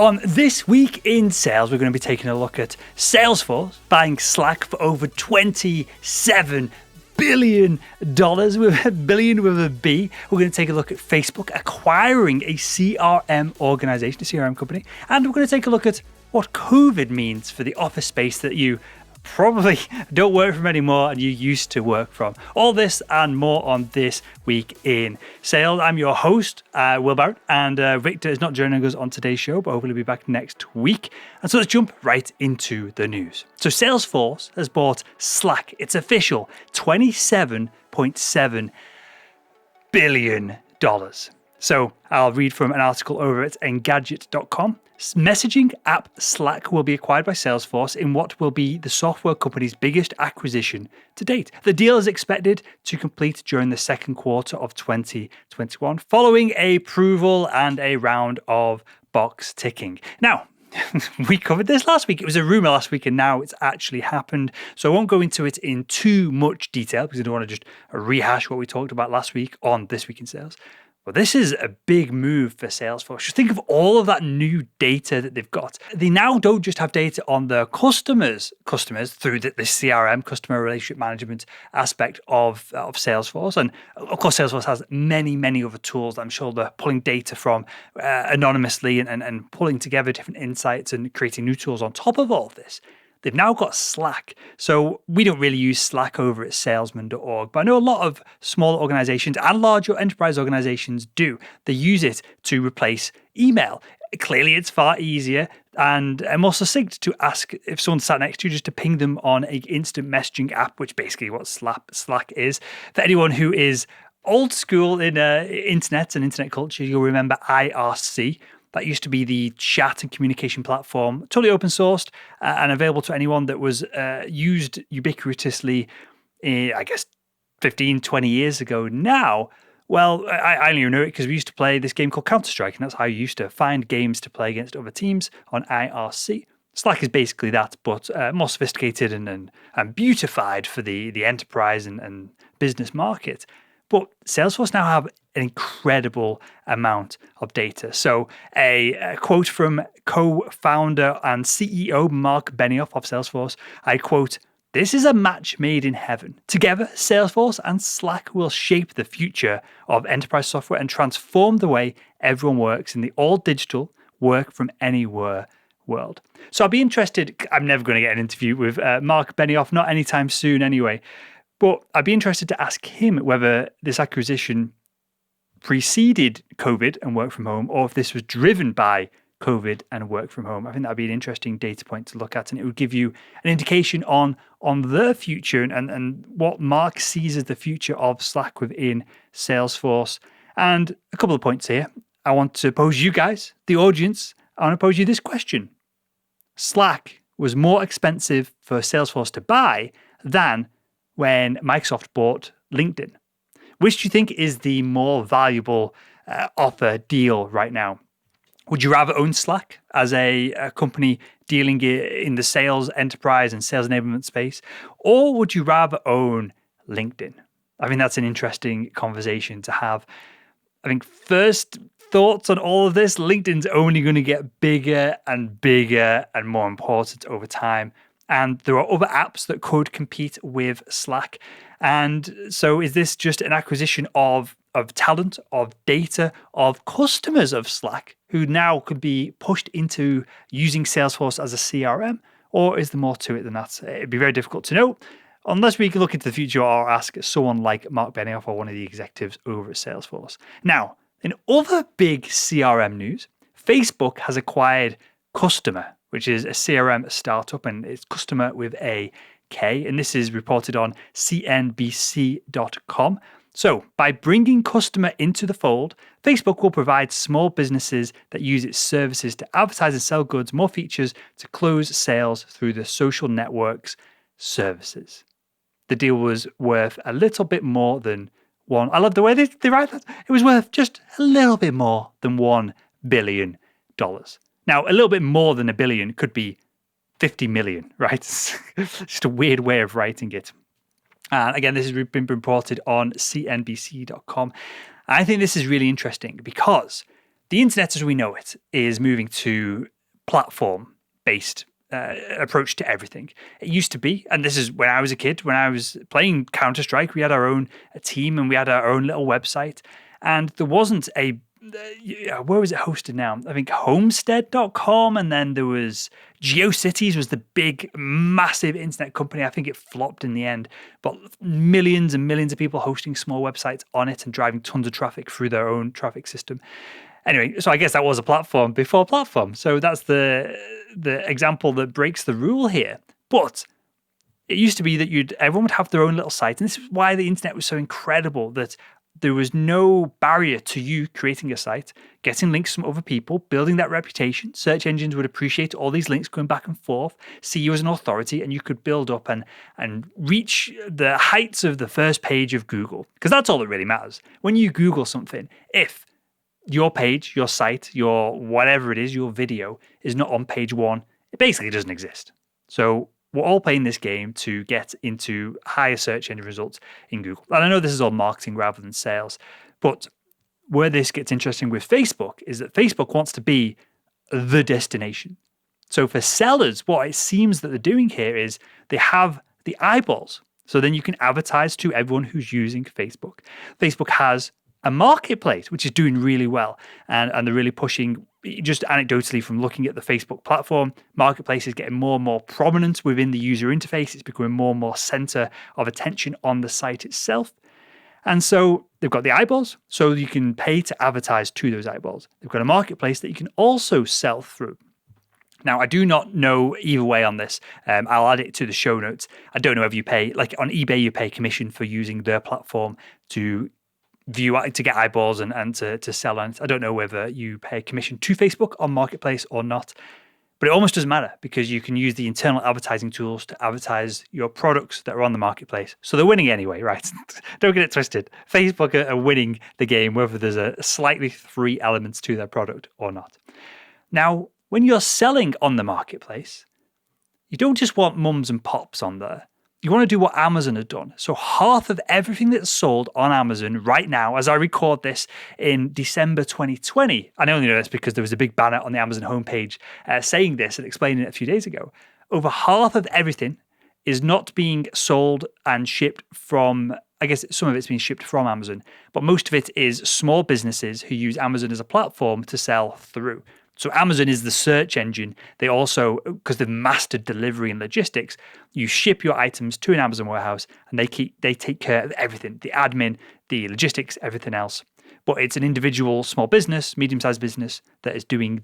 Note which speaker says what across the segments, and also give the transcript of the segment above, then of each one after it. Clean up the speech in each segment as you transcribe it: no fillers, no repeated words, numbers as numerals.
Speaker 1: On This Week in Sales, we're going to be taking a look at Salesforce buying Slack for over $27 billion, with a billion with a B. We're going to take a look at Facebook acquiring a CRM organization, a CRM company, and we're going to take a look at what COVID means for the office space that you probably don't work from anymore and you used to work from. All this and more on This Week in Sales. I'm your host, Will Barron, and Victor is not joining us on today's show, but hopefully he'll be back next week. And so let's jump right into the news. So Salesforce has bought Slack. It's official, $27.7 billion. So I'll read from an article over at Engadget.com. Messaging app Slack will be acquired by Salesforce in what will be the software company's biggest acquisition to date. The deal is expected to complete during the second quarter of 2021, following approval and a round of box ticking. Now, we covered this last week. It was a rumor last week, and now it's actually happened. So I won't go into it in too much detail because I don't want to just rehash what we talked about last week on This Week in Sales. Well, this is a big move for Salesforce. Just think of all of that new data that they've got. They now don't just have data on their customers through the CRM, customer relationship management aspect of Salesforce. And of course, Salesforce has many, many other tools. I'm sure they're pulling data from anonymously and pulling together different insights and creating new tools on top of all of this. They've now got Slack. So we don't really use Slack over at salesman.org, but I know a lot of small organizations and larger enterprise organizations do. They use it to replace email. Clearly, it's far easier and more succinct to ask if someone sat next to you just to ping them on an instant messaging app, which basically what Slack is. For anyone who is old school in internet and internet culture, you'll remember IRC. That used to be the chat and communication platform, totally open sourced and available to anyone, that was used ubiquitously, I guess, 15, 20 years ago now. Well, I only know it because we used to play this game called Counter-Strike, and that's how you used to find games to play against other teams on IRC. Slack is basically that, but more sophisticated and beautified for the enterprise and business market. But Salesforce now have an incredible amount of data. So a quote from co-founder and CEO Marc Benioff of Salesforce, I quote, "This is a match made in heaven. Together, Salesforce and Slack will shape the future of enterprise software and transform the way everyone works in the all-digital work from anywhere world." So I'll be interested. I'm never going to get an interview with Marc Benioff, not anytime soon anyway. But I'd be interested to ask him whether this acquisition preceded COVID and work from home, or if this was driven by COVID and work from home. I think that'd be an interesting data point to look at, and it would give you an indication on the future and what Mark sees as the future of Slack within Salesforce. And a couple of points here. I want to pose you guys, the audience, I want to pose you this question. Slack was more expensive for Salesforce to buy than when Microsoft bought LinkedIn. Which do you think is the more valuable offer deal right now? Would you rather own Slack as a company dealing in the sales enterprise and sales enablement space? Or would you rather own LinkedIn? I think that's an interesting conversation to have. I think first thoughts on all of this, LinkedIn's only going to get bigger and bigger and more important over time. And there are other apps that could compete with Slack. And so is this just an acquisition of talent, of data, of customers of Slack who now could be pushed into using Salesforce as a CRM? Or is there more to it than that? It'd be very difficult to know unless we can look into the future or ask someone like Marc Benioff or one of the executives over at Salesforce. Now, in other big CRM news, Facebook has acquired Customer, which is a CRM startup, and it's customer with a K. And this is reported on CNBC.com. So by bringing Customer into the fold, Facebook will provide small businesses that use its services to advertise and sell goods more features to close sales through the social networks services. The deal was worth a little bit more than I love the way they write that. It was worth just a little bit more than $1 billion. Now, a little bit more than $1 billion could be 50 million, right? It's just a weird way of writing it. And again, this has been reported on CNBC.com. I think this is really interesting because the internet as we know it is moving to platform-based approach to everything. It used to be, and this is when I was a kid, when I was playing Counter-Strike, we had our own team and we had our own little website, and there wasn't where was it hosted now? I think homestead.com, and then there was GeoCities was the big, massive internet company. I think it flopped in the end, but millions and millions of people hosting small websites on it and driving tons of traffic through their own traffic system. Anyway, so I guess that was a platform before platform. So that's the example that breaks the rule here. But it used to be that everyone would have their own little site. And this is why the internet was so incredible, that there was no barrier to you creating a site, getting links from other people, building that reputation. Search engines would appreciate all these links going back and forth, see you as an authority, and you could build up and reach the heights of the first page of Google. Because that's all that really matters. When you Google something, if your page, your site, your whatever it is, your video is not on page one, it basically doesn't exist. So we're all playing this game to get into higher search engine results in Google. And I know this is all marketing rather than sales, but where this gets interesting with Facebook is that Facebook wants to be the destination. So for sellers, what it seems that they're doing here is they have the eyeballs. So then you can advertise to everyone who's using Facebook. Facebook has a marketplace, which is doing really well. And they're really pushing, just anecdotally from looking at the Facebook platform, marketplace is getting more and more prominent within the user interface. It's becoming more and more center of attention on the site itself. And so they've got the eyeballs, so you can pay to advertise to those eyeballs. They've got a marketplace that you can also sell through. Now, I do not know either way on this. I'll add it to the show notes. I don't know if you pay, like on eBay, you pay commission for using their platform to get eyeballs and to sell on it. I don't know whether you pay commission to Facebook on Marketplace or not, but it almost doesn't matter because you can use the internal advertising tools to advertise your products that are on the Marketplace. So they're winning anyway, right? Don't get it twisted. Facebook are winning the game, whether there's a slightly three elements to their product or not. Now, when you're selling on the Marketplace, you don't just want mums and pops on there. You want to do what Amazon had done. So half of everything that's sold on Amazon right now, as I record this in December 2020, I only know this because there was a big banner on the Amazon homepage saying this and explaining it a few days ago. Over half of everything is not being sold and shipped from, I guess some of it's being shipped from Amazon, but most of it is small businesses who use Amazon as a platform to sell through. So Amazon is the search engine. They also, because they've mastered delivery and logistics, you ship your items to an Amazon warehouse and they take care of everything, the admin, the logistics, everything else. But it's an individual small business, medium-sized business that is doing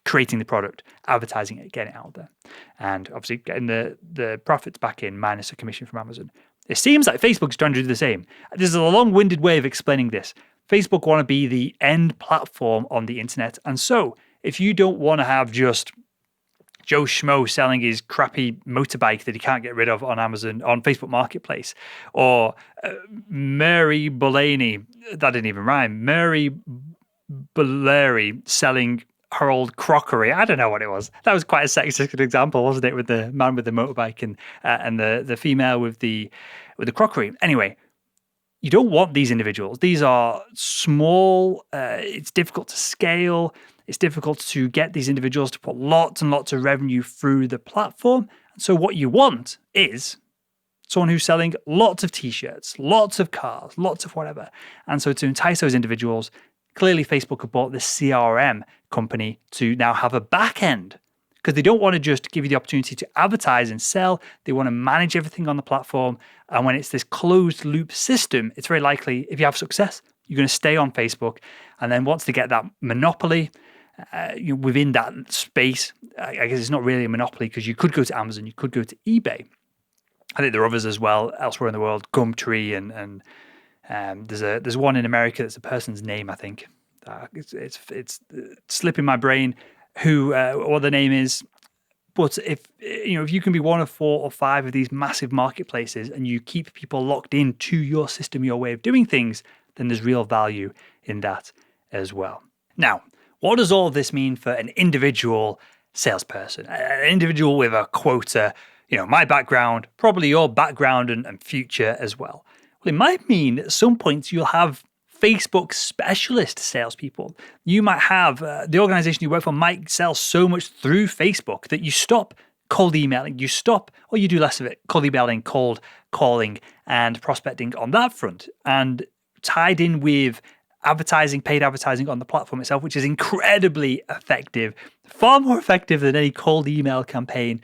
Speaker 1: creating the product, advertising it, getting it out there. And obviously getting the profits back in minus a commission from Amazon. It seems like Facebook's trying to do the same. This is a long-winded way of explaining this. Facebook want to be the end platform on the internet. And so if you don't want to have just Joe Schmo selling his crappy motorbike that he can't get rid of on Amazon, on Facebook Marketplace, or Mary Bolaney, that didn't even rhyme, Mary Boleri selling her old crockery. I don't know what it was. That was quite a sexist example, wasn't it, with the man with the motorbike and the female with the crockery. Anyway, you don't want these individuals. These are small. It's difficult to scale. It's difficult to get these individuals to put lots and lots of revenue through the platform. And so what you want is someone who's selling lots of t-shirts, lots of cars, lots of whatever. And so to entice those individuals, clearly Facebook have bought this CRM company to now have a back end, because they don't want to just give you the opportunity to advertise and sell. They want to manage everything on the platform. And when it's this closed loop system, it's very likely if you have success, you're going to stay on Facebook. And then once they get that monopoly within that space, I guess it's not really a monopoly because you could go to Amazon, you could go to eBay. I think there are others as well elsewhere in the world, Gumtree, and there's one in America that's a person's name, I think. It's slipping my brain who what the name is. But if you can be one of 4 or 5 of these massive marketplaces and you keep people locked into your system, your way of doing things, then there's real value in that as well. Now, what does all of this mean for an individual salesperson, an individual with a quota? My background, probably your background and future as well. Well, it might mean at some point you'll have Facebook specialist salespeople. You might have the organization you work for might sell so much through Facebook that you stop cold emailing, or you do less of it, cold emailing, cold calling, and prospecting on that front, and tied in with advertising, paid advertising on the platform itself, which is incredibly effective, far more effective than any cold email campaign.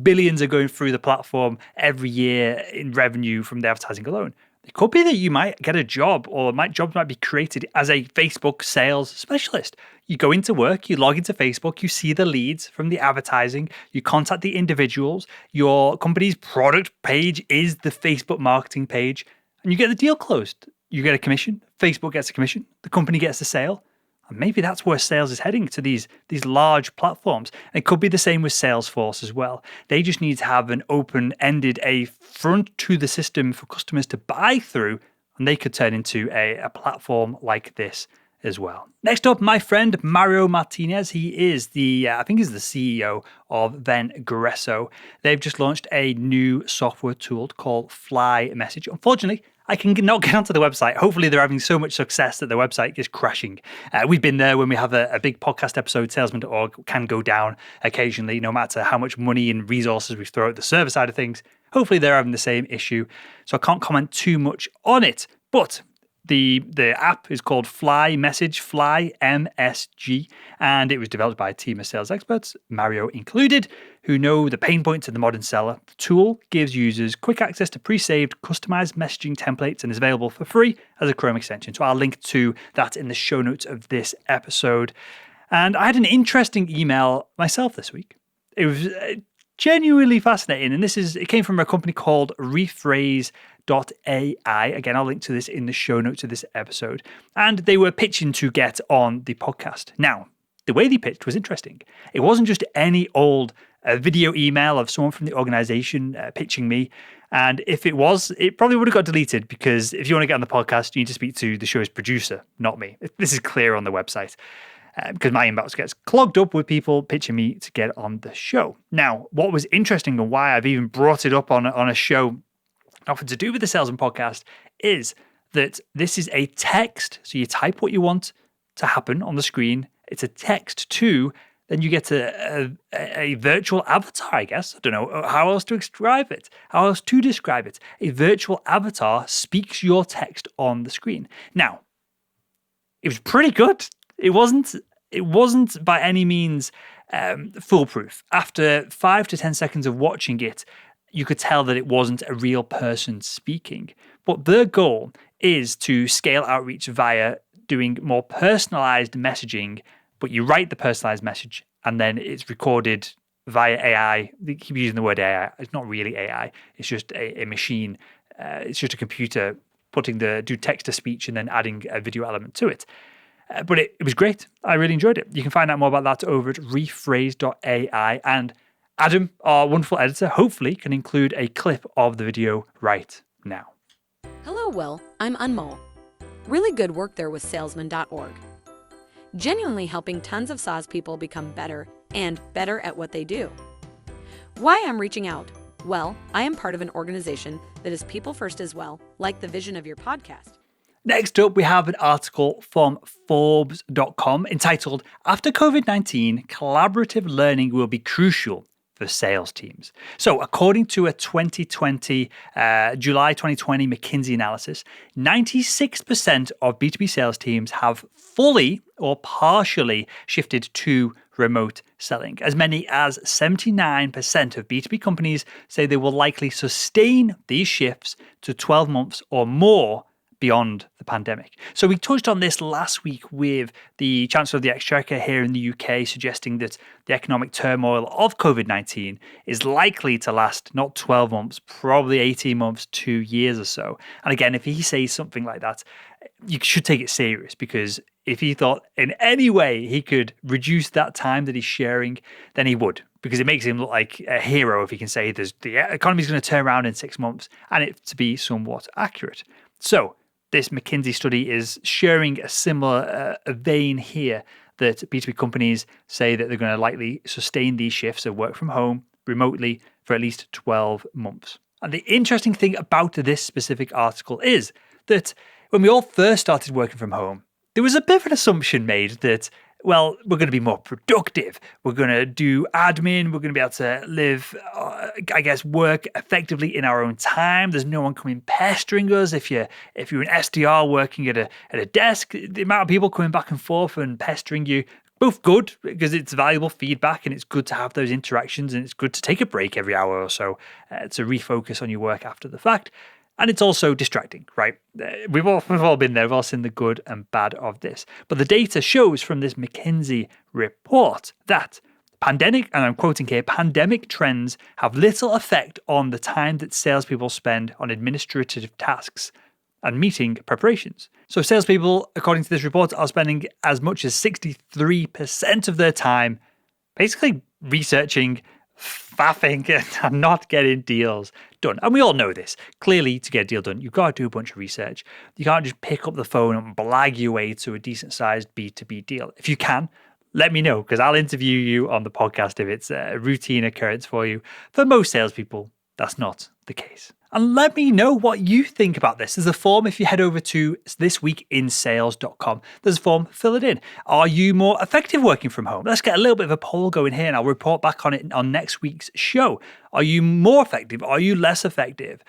Speaker 1: Billions are going through the platform every year in revenue from the advertising alone. It could be that you might get a job, or jobs might be created as a Facebook sales specialist. You go into work, you log into Facebook, you see the leads from the advertising, you contact the individuals, your company's product page is the Facebook marketing page, and you get the deal closed. You get a commission, Facebook gets a commission, the company gets the sale. And maybe that's where sales is heading, to these large platforms. And it could be the same with Salesforce as well. They just need to have an open-ended, a front to the system for customers to buy through, and they could turn into a platform like this as well. Next up, my friend Mario Martinez. He is I think he's the CEO of Vengresso. They've just launched a new software tool called Fly Message. Unfortunately, I can not get onto the website. Hopefully they're having so much success that the website is crashing. We've been there when we have a big podcast episode. Salesman.org can go down occasionally, no matter how much money and resources we throw at the server side of things. Hopefully they're having the same issue. So I can't comment too much on it. But the app is called Fly Message, Fly MSG, and it was developed by a team of sales experts, Mario included, who know the pain points of the modern seller. The tool gives users quick access to pre-saved, customized messaging templates and is available for free as a Chrome extension. So I'll link to that in the show notes of this episode. And I had an interesting email myself this week. It was genuinely fascinating, and it came from a company called Rephrase.ai. Again, I'll link to this in the show notes of this episode. And they were pitching to get on the podcast. Now, the way they pitched was interesting. It wasn't just any old video email of someone from the organization pitching me. And if it was, it probably would have got deleted, because if you want to get on the podcast, you need to speak to the show's producer, not me. This is clear on the website. Because my inbox gets clogged up with people pitching me to get on the show. Now, what was interesting and why I've even brought it up on a show often to do with the Salesman podcast is that this is a text. So you type what you want to happen on the screen. It's a text too. Then you get a virtual avatar, I guess. I don't know how else to describe it. A virtual avatar speaks your text on the screen. Now, it was pretty good. It wasn't by any means foolproof. After 5 to 10 seconds of watching it, you could tell that it wasn't a real person speaking. But their goal is to scale outreach via doing more personalized messaging, but you write the personalized message and then it's recorded via AI. They keep using the word AI. It's not really AI. It's just a machine. It's just a computer do text to speech and then adding a video element to it. But it was great. I really enjoyed it. You can find out more about that over at rephrase.ai. And Adam, our wonderful editor, hopefully can include a clip of the video right now.
Speaker 2: Hello, Will. I'm Anmol. Really good work there with salesman.org. Genuinely helping tons of SaaS people become better and better at what they do. Why I'm reaching out? Well, I am part of an organization that is people first as well, like the vision of your podcast.
Speaker 1: Next up, we have an article from Forbes.com entitled, After COVID-19, Collaborative Learning Will Be Crucial for Sales Teams. So according to a July 2020 McKinsey analysis, 96% of B2B sales teams have fully or partially shifted to remote selling. As many as 79% of B2B companies say they will likely sustain these shifts to 12 months or more beyond the pandemic. So we touched on this last week with the Chancellor of the Exchequer here in the UK suggesting that the economic turmoil of COVID-19 is likely to last not 12 months, probably 18 months, 2 years or so. And again, if he says something like that, you should take it serious, because if he thought in any way he could reduce that time that he's sharing, then he would, because it makes him look like a hero if he can say the economy is going to turn around in 6 months and it to be somewhat accurate. So this McKinsey study is sharing a similar vein here, that B2B companies say that they're going to likely sustain these shifts of work from home remotely for at least 12 months. And the interesting thing about this specific article is that when we all first started working from home, there was a bit of an assumption made that, well, we're going to be more productive. We're going to do admin. We're going to be able to live, work effectively in our own time. There's no one coming pestering us. If you're an SDR working at a desk, the amount of people coming back and forth and pestering you, both good because it's valuable feedback and it's good to have those interactions and it's good to take a break every hour or so to refocus on your work after the fact. And it's also distracting, right? We've all been there. We've all seen the good and bad of this. But the data shows from this McKinsey report that pandemic, and I'm quoting here, pandemic trends have little effect on the time that salespeople spend on administrative tasks and meeting preparations. So salespeople, according to this report, are spending as much as 63% of their time basically researching, faffing, and not getting deals done. And we all know this. Clearly, to get a deal done, you've got to do a bunch of research. You can't just pick up the phone and blag your way to a decent-sized B2B deal. If you can, let me know, because I'll interview you on the podcast if it's a routine occurrence for you. For most salespeople, that's not the case. And let me know what you think about this. There's a form if you head over to thisweekinsales.com. There's a form, fill it in. Are you more effective working from home? Let's get a little bit of a poll going here and I'll report back on it on next week's show. Are you more effective? Are you less effective?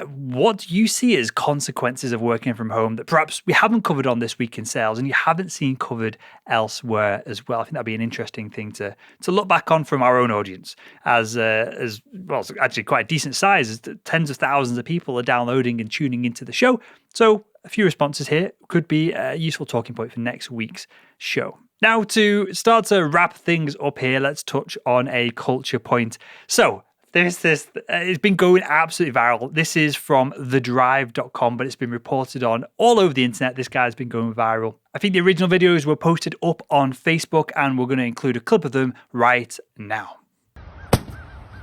Speaker 1: What do you see as consequences of working from home that perhaps we haven't covered on This Week in Sales and you haven't seen covered elsewhere as well? I think that'd be an interesting thing to look back on from our own audience as well, it's actually quite a decent size, as tens of thousands of people are downloading and tuning into the show. So a few responses here could be a useful talking point for next week's show. Now, to start to wrap things up here, let's touch on a culture point. So it's been going absolutely viral. This is from thedrive.com, but it's been reported on all over the internet. This guy's been going viral. I think the original videos were posted up on Facebook, and we're going to include a clip of them right now.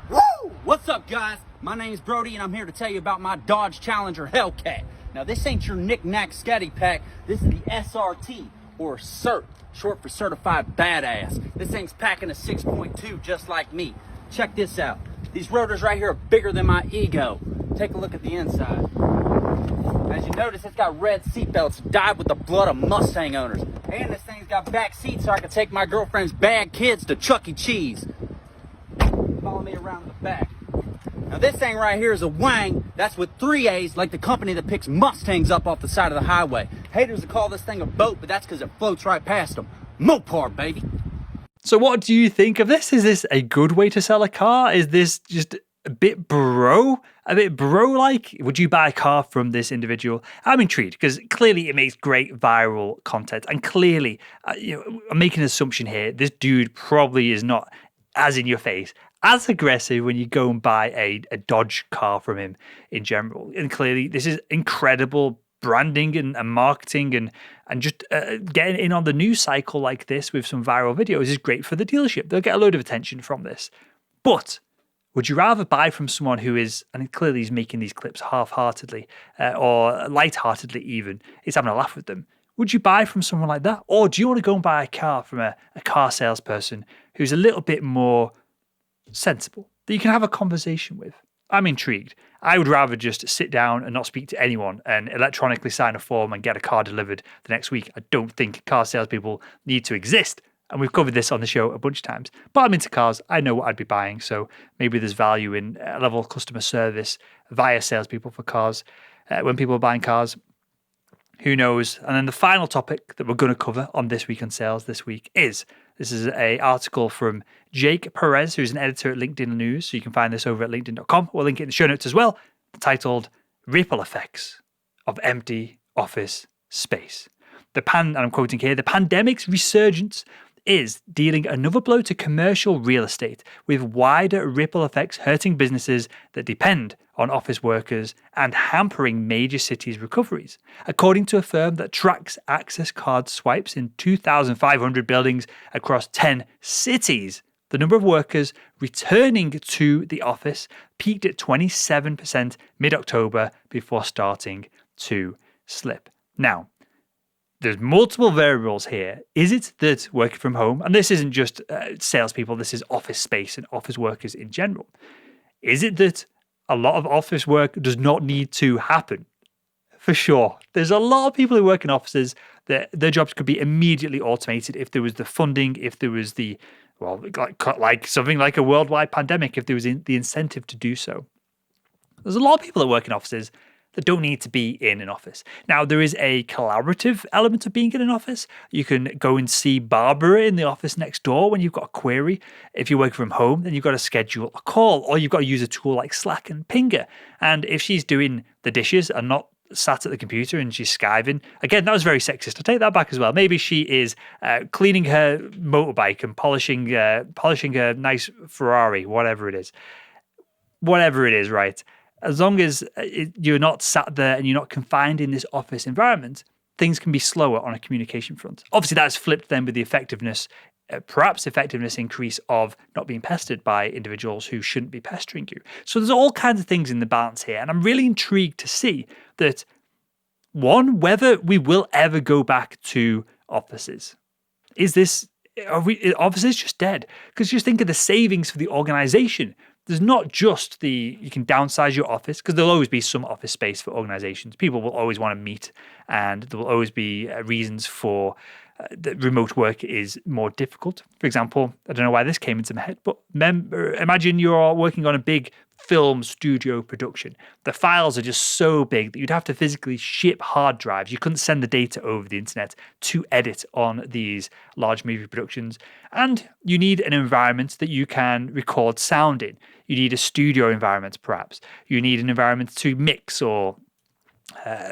Speaker 3: Woo! What's up, guys? My name's Brody, and I'm here to tell you about my Dodge Challenger Hellcat. Now, this ain't your knick-knack scatty pack. This is the SRT, or CERT, short for Certified Badass. This thing's packing a 6.2 just like me. Check this out. These rotors right here are bigger than my ego. Take a look at the inside. As you notice, it's got red seatbelts dyed with the blood of Mustang owners. And this thing's got back seats so I can take my girlfriend's bad kids to Chuck E. Cheese. Follow me around the back. Now this thing right here is a Wang. That's with 3 A's, like the company that picks Mustangs up off the side of the highway. Haters will call this thing a boat, but that's because it floats right past them. Mopar, baby.
Speaker 1: So what do you think of this? Is this a good way to sell a car? Is this just a bit bro-like? Would you buy a car from this individual? I'm intrigued because clearly it makes great viral content. And clearly, I'm making an assumption here. This dude probably is not as in your face, as aggressive when you go and buy a Dodge car from him in general. And clearly this is incredible branding and marketing and just getting in on the news cycle like this with some viral videos is great for the dealership. They'll get a load of attention from this. But would you rather buy from someone who is, and clearly he's making these clips half-heartedly or light-heartedly even, he's having a laugh with them. Would you buy from someone like that? Or do you want to go and buy a car from a car salesperson who's a little bit more sensible, that you can have a conversation with? I'm intrigued. I would rather just sit down and not speak to anyone and electronically sign a form and get a car delivered the next week. I don't think car salespeople need to exist. And we've covered this on the show a bunch of times. But I'm into cars. I know what I'd be buying. So maybe there's value in a level of customer service via salespeople for cars when people are buying cars. Who knows? And then the final topic that we're going to cover on This Week on Sales this week is, this is an article from Jake Perez, who's an editor at LinkedIn News. So you can find this over at linkedin.com. We'll link it in the show notes as well, titled Ripple Effects of Empty Office Space. And I'm quoting here, the pandemic's resurgence is dealing another blow to commercial real estate, with wider ripple effects hurting businesses that depend on office workers and hampering major cities' recoveries. According to a firm that tracks access card swipes in 2,500 buildings across 10 cities, the number of workers returning to the office peaked at 27% mid-October before starting to slip. Now, there's multiple variables here. Is it that working from home, and this isn't just salespeople, this is office space and office workers in general. Is it that a lot of office work does not need to happen for sure. There's a lot of people who work in offices that their jobs could be immediately automated if there was the funding, if there was the, well, like something like a worldwide pandemic, if there was the incentive to do so. There's a lot of people that work in offices that don't need to be in an office. Now, there is a collaborative element of being in an office. You can go and see Barbara in the office next door when you've got a query. If you're working from home, then you've got to schedule a call, or you've got to use a tool like Slack and ping her. And if she's doing the dishes and not sat at the computer and she's skiving, again, that was very sexist. I take that back as well. Maybe she is cleaning her motorbike and polishing a nice Ferrari, whatever it is. Whatever it is, right? As long as you're not sat there and you're not confined in this office environment, things can be slower on a communication front. Obviously, that's flipped then with the effectiveness increase of not being pestered by individuals who shouldn't be pestering you. So there's all kinds of things in the balance here. And I'm really intrigued to see that, one, whether we will ever go back to offices. Are offices just dead? Because just think of the savings for the organization. There's not just you can downsize your office, because there'll always be some office space for organizations. People will always want to meet, and there will always be reasons for that remote work is more difficult. For example, I don't know why this came into my head, but imagine you're working on a big film studio production. The files are just so big that you'd have to physically ship hard drives. You couldn't send the data over the internet to edit on these large movie productions. And you need an environment that you can record sound in. You need a studio environment, perhaps. You need an environment to mix, or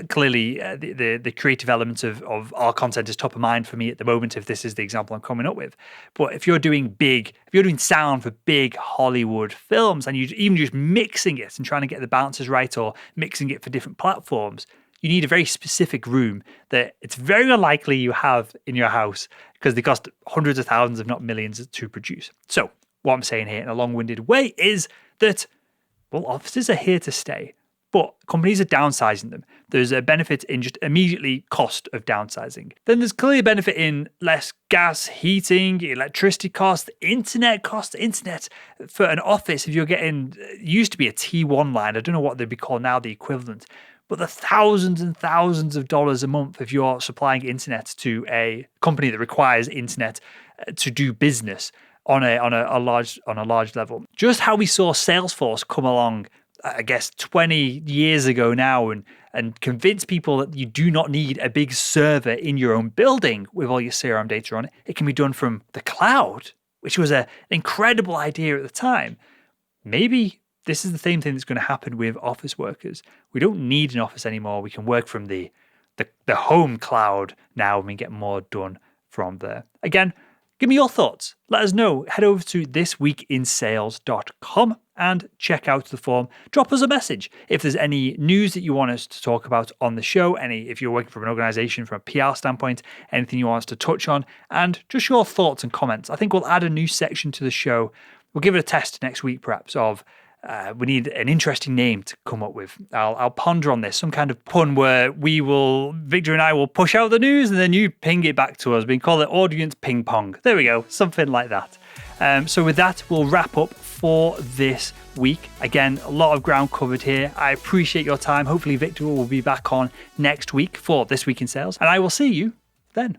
Speaker 1: clearly the creative element of our content is top of mind for me at the moment, if this is the example I'm coming up with. But if you're doing sound for big Hollywood films, and you're even just mixing it and trying to get the balances right, or mixing it for different platforms, you need a very specific room that it's very unlikely you have in your house, because they cost hundreds of thousands, if not millions, to produce. So what I'm saying here in a long-winded way is that, well, offices are here to stay, but companies are downsizing them. There's a benefit in just immediately cost of downsizing. Then there's clearly a benefit in less gas, heating, electricity costs, internet costs. Internet for an office, if you're getting, used to be a T1 line, I don't know what they'd be called now, the equivalent, but the thousands and thousands of dollars a month if you're supplying internet to a company that requires internet to do business on a large level. Just how we saw Salesforce come along, I guess 20 years ago now, and convince people that you do not need a big server in your own building with all your CRM data on it. It can be done from the cloud, which was an incredible idea at the time. Maybe this is the same thing that's going to happen with office workers. We don't need an office anymore. We can work from the home cloud now, and we get more done from there. Again, give me your thoughts. Let us know. Head over to thisweekinsales.com and check out the form. Drop us a message if there's any news that you want us to talk about on the show, if you're working for an organization from a PR standpoint, anything you want us to touch on, and just your thoughts and comments. I think we'll add a new section to the show. We'll give it a test next week, perhaps, of we need an interesting name to come up with. I'll ponder on this, some kind of pun where Victor and I will push out the news and then you ping it back to us. We can call it audience ping pong. There we go, something like that. So with that, we'll wrap up for this week. Again, a lot of ground covered here. I appreciate your time. Hopefully Victor will be back on next week for This Week in Sales, and I will see you then.